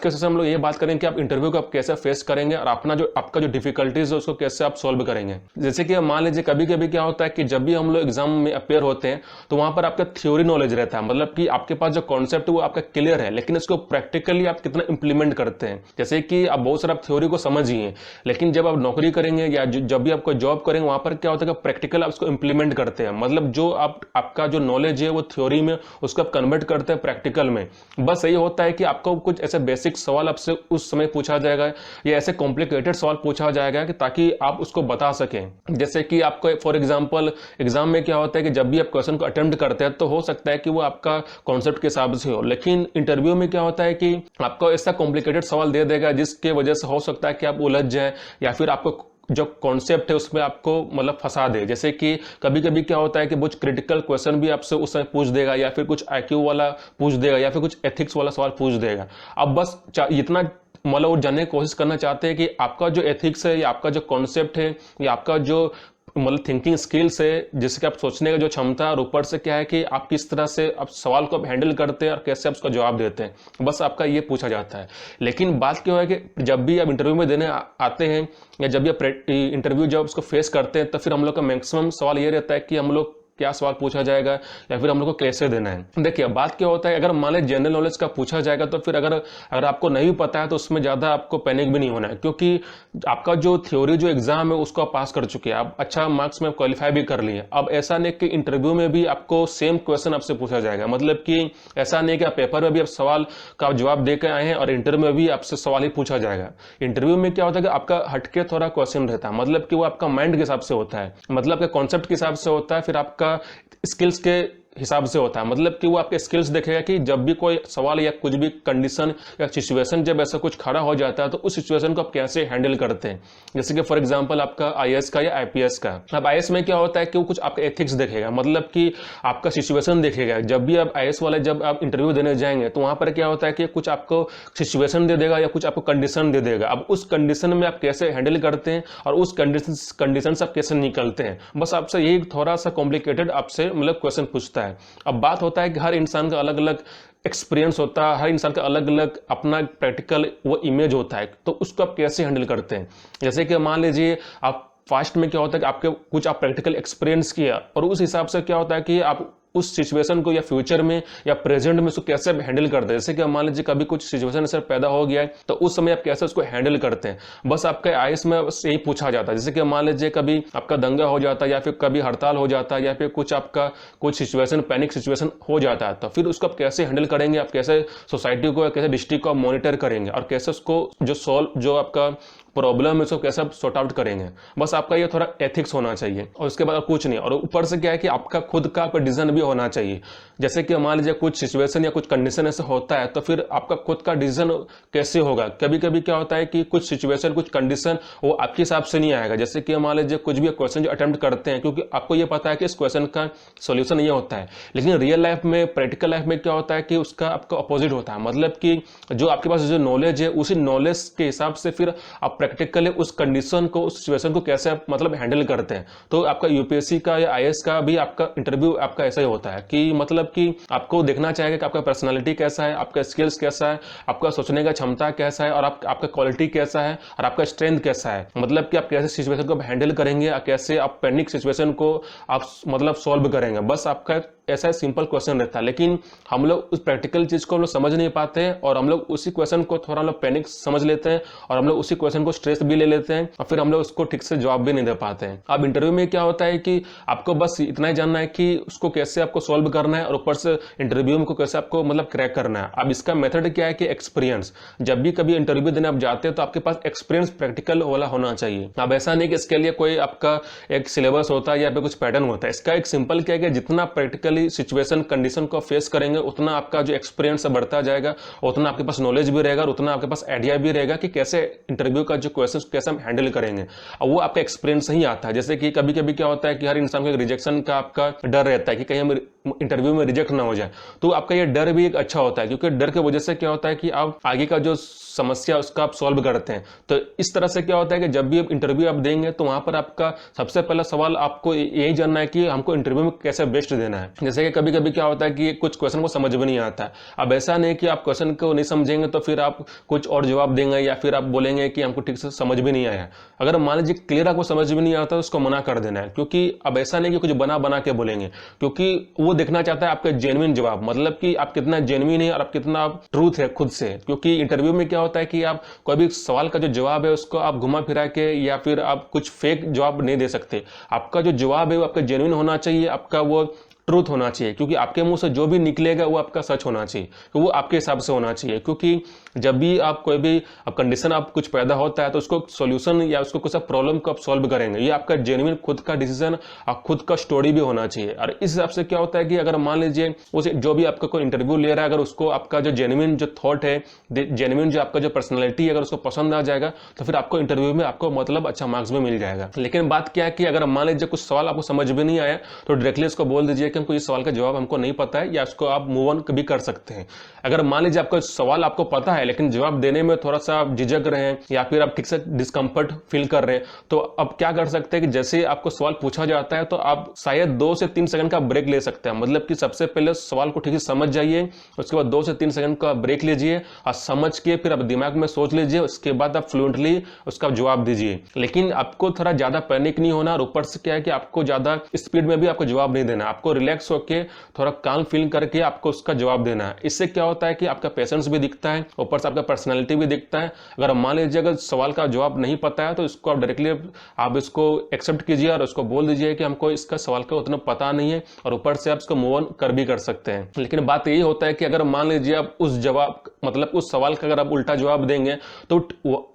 के सेशन हम लोग ये बात करेंगे कि आप इंटरव्यू को आप कैसे फेस करेंगे और अपना जो आपका जो डिफिकल्टीज है उसको कैसे आप सॉल्व करेंगे। जैसे कि मान लीजिए कभी कभी क्या होता है कि जब भी हम लोग एग्जाम में अपेयर होते हैं तो वहां पर आपका थ्योरी नॉलेज रहता है, मतलब कि आपके पास जो कॉन्सेप्ट है वो आपका क्लियर है, लेकिन इसको प्रैक्टिकली आप कितना इंप्लीमेंट करते हैं। जैसे कि आप बहुत सारा थ्योरी को समझिए, लेकिन जब आप नौकरी करेंगे या जब भी आप कोई जॉब करेंगे वहां पर क्या होता है कि प्रैक्टिकल आप उसको इंप्लीमेंट करते हैं, मतलब जो आपका जो नॉलेज है वो थ्योरी में उसको आप कन्वर्ट करते हैं प्रैक्टिकल में। बस यही होता है कि आपको कुछ ऐसे बेसिक सवाल आपसे उस समय पूछा जाएगा या ऐसे कॉम्प्लिकेटेड सवाल पूछा जाएगा कि ताकि आप उसको बता सकें। जैसे कि आपको फॉर एग्जांपल एग्जाम में क्या होता है कि जब भी आप क्वेश्चन को अटेम्प्ट करते हैं तो हो सकता है कि वो आपका कॉन्सेप्ट के हिसाब से हो, लेकिन इंटरव्यू में क्या होता है कि आपको ऐसा कॉम्प्लिकेटेड सवाल दे देगा जिसके वजह से हो सकता है कि आप उलझ जाए या फिर आपको जो कॉन्सेप्ट है उसमें आपको मतलब फंसा दे। जैसे कि कभी कभी क्या होता है कि कुछ क्रिटिकल क्वेश्चन भी आपसे उस समय पूछ देगा या फिर कुछ आईक्यू वाला पूछ देगा या फिर कुछ एथिक्स वाला सवाल पूछ देगा। अब बस इतना मतलब वो जानने की कोशिश करना चाहते हैं कि आपका जो एथिक्स है या आपका जो कॉन्सेप्ट है या आपका जो मतलब थिंकिंग स्किल्स है, जैसे कि आप सोचने का जो क्षमता है, और ऊपर से क्या है कि आप किस तरह से आप सवाल को हैंडल करते हैं और कैसे आप उसका जवाब देते हैं, बस आपका ये पूछा जाता है। लेकिन बात क्या है कि जब भी आप इंटरव्यू में देने आते हैं या जब भी आप इंटरव्यू जब उसको फेस करते हैं तो फिर हम लोग का मैक्सिमम सवाल ये रहता है कि हम लोग क्या सवाल पूछा जाएगा या फिर हम लोग को कैसे देना है। देखिए बात क्या होता है, अगर मान लीजिए जनरल नॉलेज का पूछा जाएगा तो फिर अगर आपको नहीं पता है तो उसमें ज्यादा आपको पैनिक भी नहीं होना है, क्योंकि आपका जो थ्योरी जो एग्जाम है उसको आप पास कर चुके हैं, आप अच्छा मार्क्स में क्वालिफाई भी कर लिए। अब ऐसा नहीं कि इंटरव्यू में भी आपको सेम क्वेश्चन आपसे पूछा जाएगा, मतलब कि ऐसा नहीं कि आप पेपर में भी आप सवाल का जवाब देकर आए हैं और इंटरव्यू में भी आपसे सवाल ही पूछा जाएगा। इंटरव्यू में क्या होता है कि आपका हटके थोड़ा क्वेश्चन रहता है, मतलब कि वो आपका माइंड के हिसाब से होता है, मतलब कि कॉन्सेप्ट के हिसाब से होता है, फिर आपका स्किल्स के हिसाब से होता है, मतलब कि वो आपके स्किल्स देखेगा कि जब भी कोई सवाल या कुछ भी कंडीशन या सिचुएशन जब ऐसा कुछ खड़ा हो जाता है तो उस सिचुएशन को आप कैसे हैंडल करते हैं। जैसे कि फॉर एग्जांपल आपका आईएएस का या आईपीएस का, अब आईएएस में क्या होता है कि वो कुछ आपका एथिक्स देखेगा, मतलब कि आपका सिचुएशन देखेगा। जब भी आप आईएएस वाले जब आप इंटरव्यू देने जाएंगे तो वहां पर क्या होता है कि कुछ आपको सिचुएशन दे देगा या कुछ आपको कंडीशन दे देगा। अब उस कंडीशन में आप कैसे हैंडल करते हैं और उस कंडीशन से आप कैसे निकलते हैं, बस आपसे यही थोड़ा सा कॉम्प्लिकेटेड आपसे मतलब क्वेश्चन पूछता है। अब बात होता है कि हर इंसान का अलग अलग एक्सपीरियंस होता है, हर इंसान का अलग अलग अपना प्रैक्टिकल वो इमेज होता है, तो उसको आप कैसे हैंडल करते हैं। जैसे कि मान लीजिए आप फास्ट में क्या होता है कि आपके कुछ आप प्रैक्टिकल एक्सपीरियंस किया और उस हिसाब से क्या होता है कि आप उस सिचुएशन को या फ्यूचर में या प्रेजेंट में उसको कैसे हैंडल करते हैं। जैसे कि मान लीजिए कभी कुछ सिचुएशन ऐसा पैदा हो गया है तो उस समय आप कैसे उसको हैंडल करते हैं, बस आपके आईएएस में यही पूछा जाता है। जैसे कि मान लीजिए कभी आपका दंगा हो जाता है या फिर कभी हड़ताल हो जाता है या फिर कुछ आपका कुछ सिचुएशन पैनिक सिचुएशन हो जाता है, तो फिर उसको आप कैसे हैंडल करेंगे, आप कैसे सोसाइटी को कैसे डिस्ट्रिक्ट को मॉनिटर करेंगे और कैसे उसको जो आपका प्रॉब्लम है उसको कैसे आप सॉर्ट आउट करेंगे। बस आपका ये थोड़ा एथिक्स होना चाहिए और उसके बाद कुछ नहीं। और ऊपर से क्या है कि आपका खुद का डिसीजन भी होना चाहिए। जैसे कि मान लीजिए कुछ सिचुएशन या कुछ कंडीशन ऐसे होता है तो फिर आपका खुद का डिसीजन कैसे होगा। कभी कभी क्या होता है कि कुछ सिचुएशन कुछ कंडीशन वो आपके हिसाब से नहीं आएगा। जैसे कि मान लीजिए कुछ भी क्वेश्चन जो अटेम्प्ट करते हैं, क्योंकि आपको ये पता है कि इस क्वेश्चन का सोल्यूशन ये होता है, लेकिन रियल लाइफ में प्रैक्टिकल लाइफ में क्या होता है कि उसका आपका अपोजिट होता है, मतलब कि जो आपके पास जो नॉलेज है उसी नॉलेज के हिसाब से फिर आप प्रैक्टिकली उस कंडीशन को उस सिचुएशन को कैसे आप मतलब हैंडल करते हैं। तो आपका यूपीएससी का या आईएएस का भी आपका इंटरव्यू आपका ऐसा ही होता है कि मतलब कि आपको देखना चाहिए कि आपका पर्सनालिटी कैसा है, आपका स्किल्स कैसा है, आपका सोचने का क्षमता कैसा है और आपका क्वालिटी कैसा है और आपका स्ट्रेंथ कैसा है, मतलब कि आप कैसे सिचुएशन को हैंडल करेंगे, कैसे आप पैनिक सिचुएशन को आप मतलब सॉल्व करेंगे। बस आपका ऐसा सिंपल क्वेश्चन रहता है, लेकिन हम लोग उस प्रैक्टिकल चीज को हम लोग समझ नहीं पाते हैं और हम लोग उसी क्वेश्चन को थोड़ा हम लोग पैनिक समझ लेते हैं और हम लोग उसी क्वेश्चन को स्ट्रेस भी ले लेते हैं और फिर हम लोग उसको ठीक से जवाब भी नहीं दे पाते हैं। अब इंटरव्यू में क्या होता है कि आपको बस इतना ही जानना है कि उसको कैसे आपको सॉल्व करना है और ऊपर से इंटरव्यू में कैसे आपको मतलब क्रैक करना है। अब इसका मेथड क्या है कि एक्सपीरियंस, जब भी कभी इंटरव्यू देने आप जाते हैं तो आपके पास एक्सपीरियंस प्रैक्टिकल वाला होना चाहिए। अब ऐसा नहीं कि इसके लिए कोई आपका एक सिलेबस होता है या फिर कुछ पैटर्न होता है। इसका एक सिंपल क्या है कि जितना प्रैक्टिकली सिचुएशन कंडीशन को फेस करेंगे उतना आपका जो एक्सपीरियंस बढ़ता जाएगा, उतना आपके पास नॉलेज भी रहेगा और उतना आपके पास आइडिया भी रहेगा कि कैसे इंटरव्यू का जो क्वेश्चन कैसे हम हैंडल करेंगे। और वो आपका एक्सपीरियंस ही आता है। जैसे कि कभी कभी क्या होता है कि हर इंसान को रिजेक्शन का आपका डर रहता है कि कहीं हम इंटरव्यू में रिजेक्ट ना हो जाए। तो आपका ये डर भी एक अच्छा होता है, क्योंकि डर की वजह से क्या होता है कि आप आगे का जो समस्या उसका आप सॉल्व करते हैं। तो इस तरह से क्या होता है कि जब भी आप इंटरव्यू आप देंगे तो वहां पर आपका सबसे पहला सवाल आपको यही जानना है कि हमको इंटरव्यू में कैसे बेस्ट देना है। जैसे कि कभी कभी क्या होता है कि कुछ क्वेश्चन को समझ में नहीं आता है। अब ऐसा नहीं कि आप क्वेश्चन को नहीं समझेंगे तो फिर आप कुछ और जवाब देंगे या फिर आप बोलेंगे कि हमको ठीक से समझ भी नहीं आया। अगर मान लीजिए क्लियर आपको समझ में नहीं आता तो उसको मना कर देना है, क्योंकि अब ऐसा नहीं कि कुछ बना बना के बोलेंगे, क्योंकि वो देखना चाहता है आपका जेन्युइन जवाब, मतलब कि आप कितना जेन्युइन है और आप कितना ट्रूथ है खुद से। क्योंकि इंटरव्यू में क्या होता है कि आप कोई भी सवाल का जो जवाब है उसको आप घुमा फिरा के या फिर आप कुछ फेक जवाब नहीं दे सकते। आपका जो जवाब है वो आपका जेन्युइन होना चाहिए, आपका वो ट्रूथ होना चाहिए, क्योंकि आपके मुंह से जो भी निकलेगा वो आपका सच होना चाहिए, तो वो आपके हिसाब से होना चाहिए। क्योंकि जब भी आप कोई भी कंडीशन आप कुछ पैदा होता है तो उसको सॉल्यूशन या उसको कुछ प्रॉब्लम को आप सॉल्व करेंगे, ये आपका जेन्युइन खुद का डिसीजन और खुद का स्टोरी भी होना चाहिए। और इस हिसाब से क्या होता है कि अगर मान लीजिए उसे जो भी आपका कोई इंटरव्यू ले रहा है, अगर उसको आपका जो जेन्युइन जो थॉट है, जेन्युइन जो आपका जो पर्सनैलिटी है, अगर उसको पसंद आ जाएगा तो फिर आपको इंटरव्यू में आपको मतलब अच्छा मार्क्स भी मिल जाएगा। लेकिन बात क्या है कि अगर मान लीजिए कुछ सवाल आपको समझ में नहीं आया तो डायरेक्टली उसको बोल दीजिए कि हमको इस सवाल का जवाब हमको नहीं पता है, या उसको आप मूव ऑन भी कर सकते हैं। अगर मान लीजिए आपका सवाल आपको पता है लेकिन जवाब देने में थोड़ा सा आप झिझक रहे हैं या फिर आप ठीक से डिस्कंफर्ट फील कर रहे हैं, तो अब क्या कर सकते हैं कि जैसे आपको सवाल पूछा जाता है तो आप शायद 2 से 3 सेकंड का ब्रेक ले सकते हैं। मतलब कि सबसे पहले सवाल को ठीक से समझ जाइए, उसके बाद 2 से 3 सेकंड का ब्रेक लीजिए और समझ के फिर आप दिमाग में सोच लीजिए, उसके बाद आप फ्लुएंटली उसका जवाब दीजिए। लेकिन आपको थोड़ा ज्यादा पैनिक नहीं होना, और ऊपर से क्या है कि आपको ज्यादा स्पीड में भी आपको जवाब नहीं देना, आपको रिलैक्स होकर थोड़ा काम फील करके आपको उसका जवाब देना है। इससे क्या होता है कि आपका पेशेंस भी दिखता है, ऊपर से आपका पर्सनालिटी भी दिखता है। अगर मान लीजिए अगर सवाल का जवाब नहीं पता है तो इसको आप डायरेक्टली आप इसको एक्सेप्ट कीजिए और उसको बोल दीजिए कि हमको इसका सवाल का उतना पता नहीं है, और ऊपर से आप इसको मूव ऑन कर भी कर सकते हैं। लेकिन बात यही होता है कि अगर मान लीजिए आप उस जवाब मतलब उस सवाल का अगर आप उल्टा जवाब देंगे तो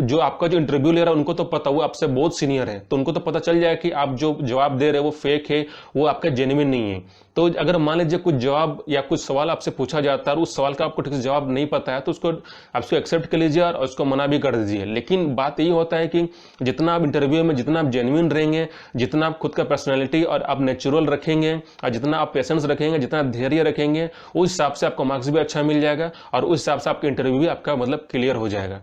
जो आपका जो इंटरव्यू ले रहा है उनको तो पता, वो आपसे बहुत सीनियर है, तो उनको तो पता चल जाए कि आप जो जवाब दे रहे हैं वो फेक है, वो आपका जेन्युइन नहीं है। तो अगर मान लीजिए कुछ जवाब या कुछ सवाल आपसे पूछा जाता है और उस सवाल का आपको ठीक से जवाब नहीं पता है तो उसको आप उसको एक्सेप्ट कर लीजिए और उसको मना भी कर दीजिए। लेकिन बात यही होता है कि जितना आप इंटरव्यू में जितना आप जेन्युइन रहेंगे, जितना आप खुद का पर्सनैलिटी और आप नेचुरल रखेंगे और जितना आप पेशेंस रखेंगे, जितना धैर्य रखेंगे, उस हिसाब से आपको मार्क्स भी अच्छा मिल जाएगा और उस हिसाब से आपका इंटरव्यू भी आपका मतलब क्लियर हो जाएगा।